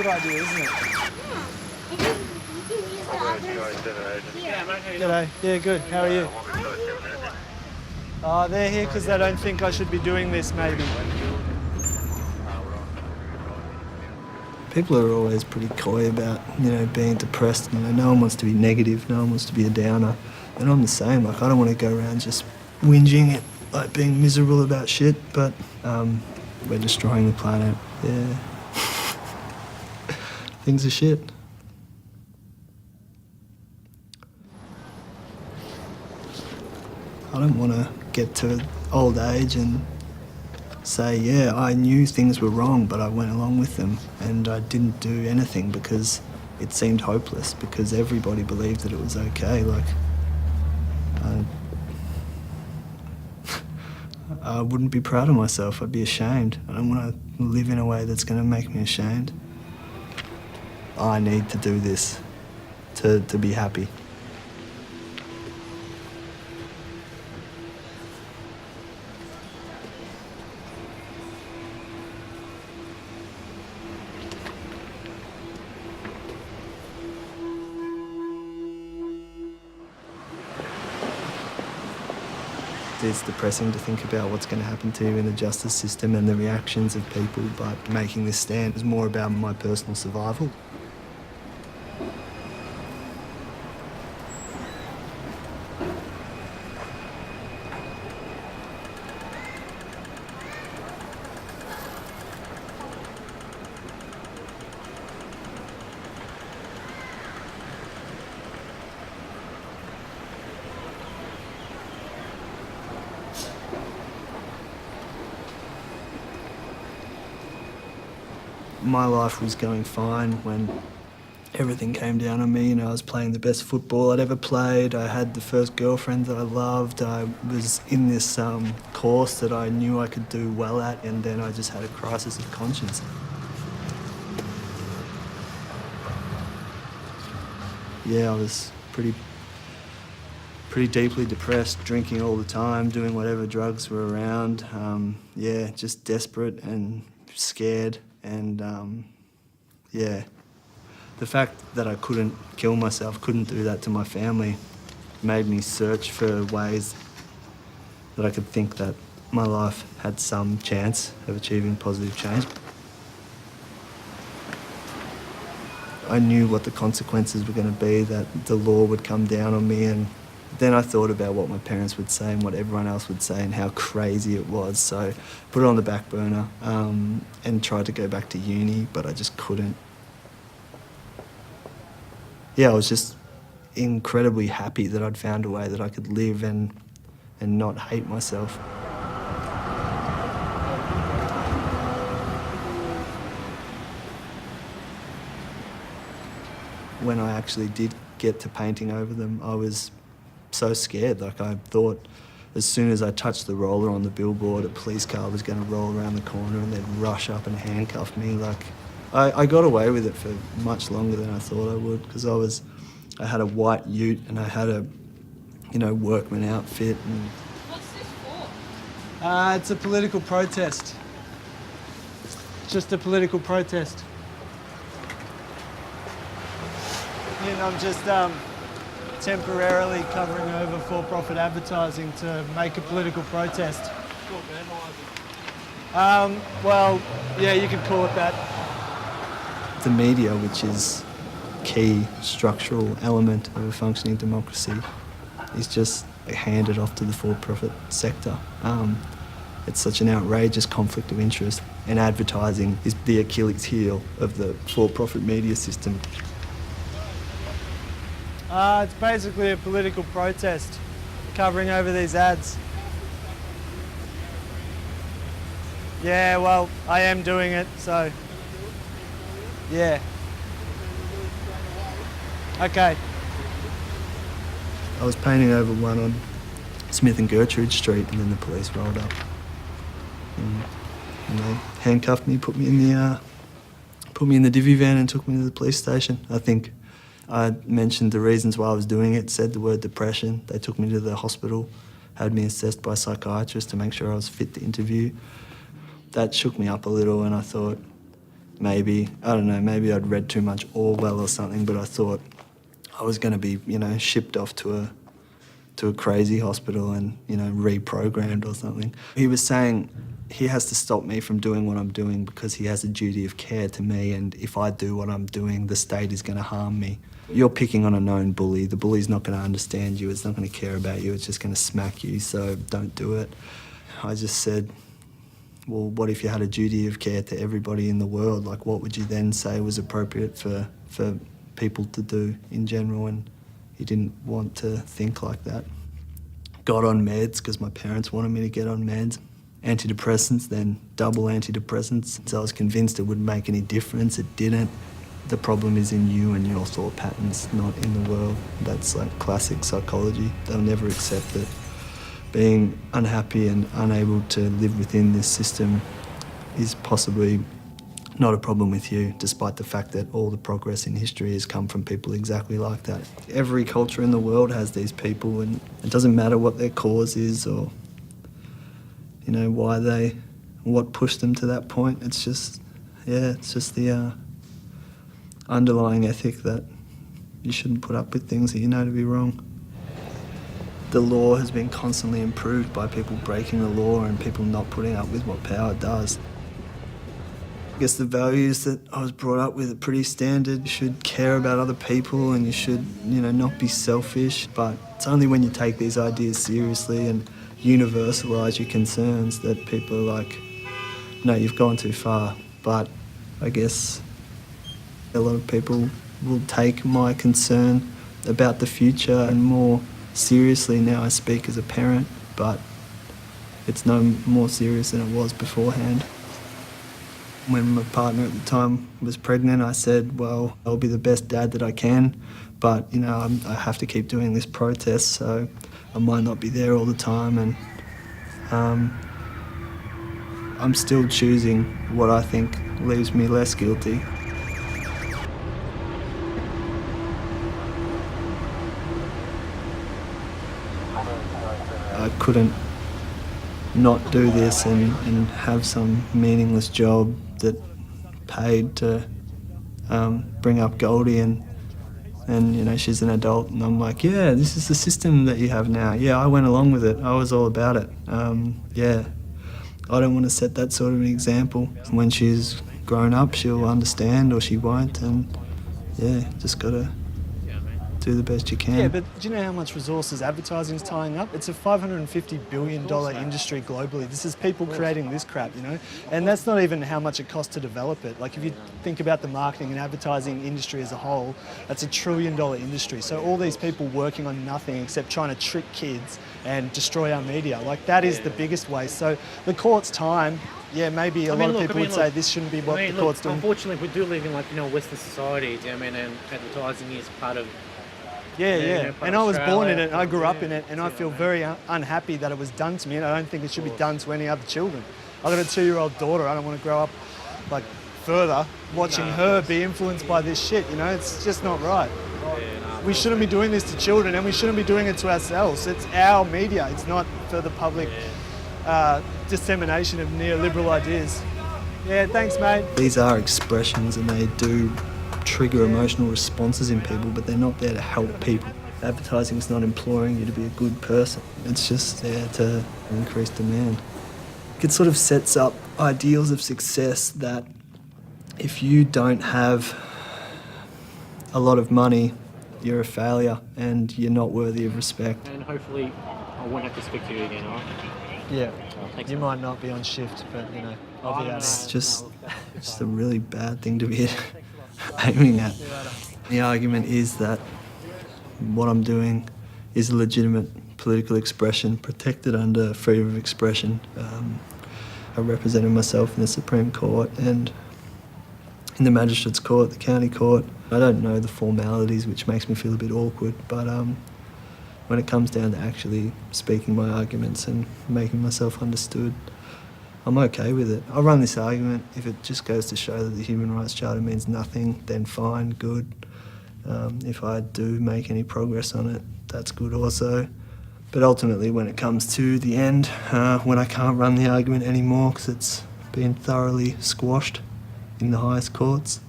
good idea, isn't it? G'day. Yeah, good. How are you? They're here because they don't think I should be doing this, maybe. People are always pretty coy about, being depressed. No one wants to be negative, no one wants to be a downer. And I'm the same. Like, I don't want to go around just whinging and, like, being miserable about shit, but we're destroying the planet. Yeah. Things are shit. I don't want to get to old age and say, yeah, I knew things were wrong, but I went along with them and I didn't do anything because it seemed hopeless, because everybody believed that it was okay. Like, I wouldn't be proud of myself. I'd be ashamed. I don't want to live in a way that's going to make me ashamed. I need to do this to be happy. It's depressing to think about what's going to happen to you in the justice system and the reactions of people, but making this stand is more about my personal survival. My life was going fine when everything came down on me. I was playing the best football I'd ever played. I had the first girlfriend that I loved. I was in this course that I knew I could do well at, and then I just had a crisis of conscience. Yeah, I was pretty deeply depressed, drinking all the time, doing whatever drugs were around. Yeah, just desperate and scared. And yeah, the fact that I couldn't kill myself, couldn't do that to my family, made me search for ways that I could think that my life had some chance of achieving positive change. I knew what the consequences were going to be, that the law would come down on me, and then I thought about what my parents would say and what everyone else would say and how crazy it was. So put it on the back burner and tried to go back to uni, but I just couldn't. Yeah, I was just incredibly happy that I'd found a way that I could live and not hate myself. When I actually did get to painting over them, I was so scared. Like, I thought as soon as I touched the roller on the billboard, a police car was going to roll around the corner and they'd rush up and handcuff me. Like, I got away with it for much longer than I thought I would, because I had a white ute and I had a, workman outfit. And what's this for? It's a political protest. Just a political protest. I'm just temporarily covering over for-profit advertising to make a political protest. Well, yeah, you could call it that. The media, which is a key structural element of a functioning democracy, is just handed off to the for-profit sector. It's such an outrageous conflict of interest, and advertising is the Achilles heel of the for-profit media system. It's basically a political protest, covering over these ads. Yeah, well, I am doing it, so yeah. Okay. I was painting over one on Smith and Gertrude Street, and then the police rolled up. And they handcuffed me, put me in the divvy van and took me to the police station. I think I mentioned the reasons why I was doing it, said the word depression. They took me to the hospital, had me assessed by a psychiatrist to make sure I was fit to interview. That shook me up a little, and I thought, maybe, I don't know, maybe I'd read too much Orwell or something, but I thought I was going to be, shipped off to a crazy hospital and, reprogrammed or something. He was saying he has to stop me from doing what I'm doing because he has a duty of care to me, and if I do what I'm doing, the state is going to harm me. You're picking on a known bully. The bully's not going to understand you. It's not going to care about you. It's just going to smack you, so don't do it. I just said, well, what if you had a duty of care to everybody in the world? Like, what would you then say was appropriate for people to do in general? And he didn't want to think like that. Got on meds because my parents wanted me to get on meds. Antidepressants, then double antidepressants. So I was convinced it wouldn't make any difference. It didn't. The problem is in you and your thought patterns, not in the world. That's like classic psychology. They'll never accept it. Being unhappy and unable to live within this system is possibly not a problem with you, despite the fact that all the progress in history has come from people exactly like that. Every culture in the world has these people, and it doesn't matter what their cause is or, what pushed them to that point. It's just the underlying ethic that you shouldn't put up with things that you know to be wrong. The law has been constantly improved by people breaking the law and people not putting up with what power does. I guess the values that I was brought up with are pretty standard. You should care about other people and you should, not be selfish. But it's only when you take these ideas seriously and universalise your concerns that people are like, no, you've gone too far. But I guess a lot of people will take my concern about the future and more seriously now. I speak as a parent, but it's no more serious than it was beforehand. When my partner at the time was pregnant, I said, well, I'll be the best dad that I can, but, I have to keep doing this protest, so I might not be there all the time, and I'm still choosing what I think leaves me less guilty. I couldn't not do this and have some meaningless job that paid to bring up Goldie and she's an adult and I'm like, yeah, this is the system that you have now. Yeah, I went along with it. I was all about it. I don't want to set that sort of an example. When she's grown up, she'll understand or she won't, and just gotta do the best you can. Yeah, but do you know how much resources advertising is tying up? It's a $550 billion industry globally. This is people creating this crap, And that's not even how much it costs to develop it. Like, if you think about the marketing and advertising industry as a whole, that's $1 trillion industry. So all these people working on nothing except trying to trick kids and destroy our media. Like, that is the biggest waste. So the court's time, maybe a lot of people would say this shouldn't be what the court's doing. Unfortunately, we do live in Western society, and advertising is part of. Yeah. And I was born in it, and I grew up in it, and I feel very unhappy that it was done to me, and I don't think it should be done to any other children. I've got a 2-year-old daughter. I don't want to grow up further watching her be influenced by this shit. It's just not right. We shouldn't be doing this to children, and we shouldn't be doing it to ourselves. It's our media. It's not for the public dissemination of neoliberal ideas. Yeah, thanks, mate. These are expressions, and they do trigger emotional responses in people, but they're not there to help people. Advertising is not imploring you to be a good person. It's just there to increase demand. It sort of sets up ideals of success that if you don't have a lot of money, you're a failure and you're not worthy of respect. And hopefully I won't have to speak to you again, all right? Yeah, you might not be on shift, but, I'll be out. It's just a really bad thing to be aiming at. The argument is that what I'm doing is a legitimate political expression protected under freedom of expression. I represented myself in the Supreme Court and in the Magistrates Court, the County Court. I don't know the formalities, which makes me feel a bit awkward, but when it comes down to actually speaking my arguments and making myself understood, I'm okay with it. I'll run this argument. If it just goes to show that the Human Rights Charter means nothing, then fine, good. If I do make any progress on it, that's good also. But ultimately, when it comes to the end, when I can't run the argument anymore because it's been thoroughly squashed, in the highest courts,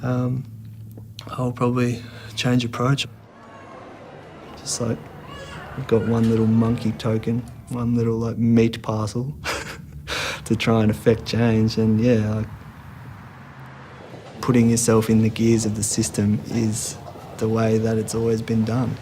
I'll probably change approach. Just like, I've got one little monkey token, one little like meat parcel to try and affect change, and yeah, like, putting yourself in the gears of the system is the way that it's always been done.